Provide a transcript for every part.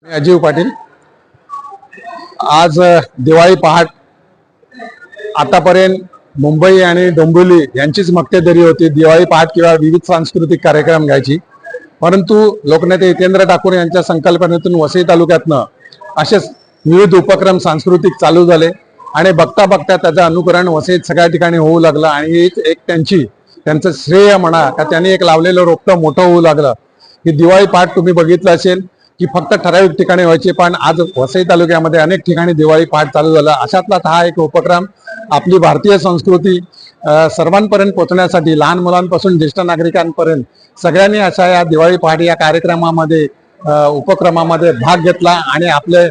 मी अजीव पाटील। आज दिवाळी पहाट आतापर्यंत मुंबई आणि डोंबिवली यांचीच मक्तेदारी होती दिवाळी पहाट किंवा विविध सांस्कृतिक कार्यक्रम घ्यायची। परंतु लोकनेते हितेंद्र ठाकूर यांच्या संकल्पनेतून वसई तालुक्यातनं असेच विविध उपक्रम सांस्कृतिक चालू झाले आणि बघता बघता त्याचं अनुकरण वसईत सगळ्या ठिकाणी होऊ लागलं। आणि एक त्यांचं श्रेय म्हणा का त्यांनी एक लावलेलं रोपटं मोठं होऊ लागलं की दिवाळी पहाट तुम्ही बघितलं असेल की फक्त ठराविक ठिकाणी व्हायची, पण आज वसई तालुक्यामध्ये अनेक ठिकाणी दिवाळी पहाट चालू झाला। अशातलाच हा एक उपक्रम आपली भारतीय संस्कृती सर्वांपर्यंत पोहोचण्यासाठी लहान मुलांपासून ज्येष्ठ नागरिकांपर्यंत सगळ्यांनी अशा या दिवाळी पहाट या कार्यक्रमामध्ये उपक्रमामध्ये भाग घेतला आणि आपले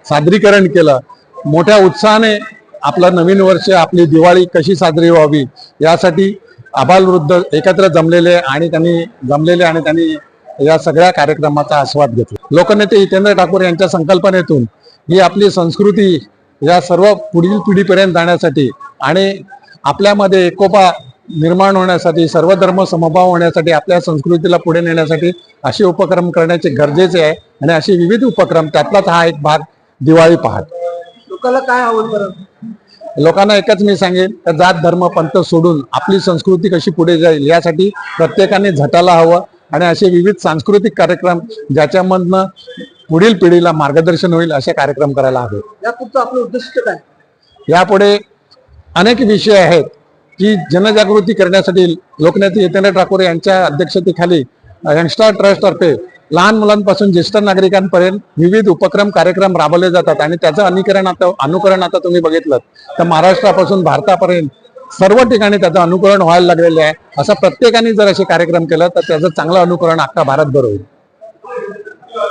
सादरीकरण केलं। मोठ्या उत्साहाने आपलं नवीन वर्ष आपली दिवाळी कशी साजरी व्हावी यासाठी आबालवृद्ध एकत्र जमलेले आणि त्यांनी या सगळ्या कार्यक्रमाचा आस्वाद घेतला। लोकनेते हितेंद्र ठाकूर यांच्या संकल्पनेतून ही आपली संस्कृती या सर्व पुढील पिढीपर्यंत जाण्यासाठी आणि आपल्यामध्ये एकोपा निर्माण होण्यासाठी, सर्व धर्म समभाव होण्यासाठी, आपल्या संस्कृतीला पुढे नेण्यासाठी असे उपक्रम करण्याचे गरजेचे आहे। आणि असे विविध उपक्रम त्यातलाच हा एक भाग दिवाळी पहाट। लोकांना काय आवडतं? लोकांना एकच मी सांगेन तर जात धर्म पंथ सोडून आपली संस्कृती कशी पुढे जाईल यासाठी प्रत्येकाने झटायला हवं आणि असे विविध सांस्कृतिक कार्यक्रम ज्याच्यामधनं पुढील पिढीला मार्गदर्शन होईल असे कार्यक्रम करायला हवे। यापुढचं आपलं उद्दिष्ट काय? यापुढे अनेक विषय आहेत की जनजागृती करण्यासाठी लोकनेते हितेंद्र ठाकूर यांच्या अध्यक्षतेखाली यंगस्टर ट्रस्ट तर्फे लहान मुलांपासून ज्येष्ठ नागरिकांपर्यंत विविध उपक्रम कार्यक्रम राबवले जातात आणि त्याचं अनुकरण आता तुम्ही बघितलं तर महाराष्ट्रापासून भारतापर्यंत सर्व ठिकाणी त्याचं अनुकरण व्हायला लागलेले आहे। असं प्रत्येकाने जर असे कार्यक्रम केलं तर त्याचं चांगलं अनुकरण अख्खा भारतभर होईल।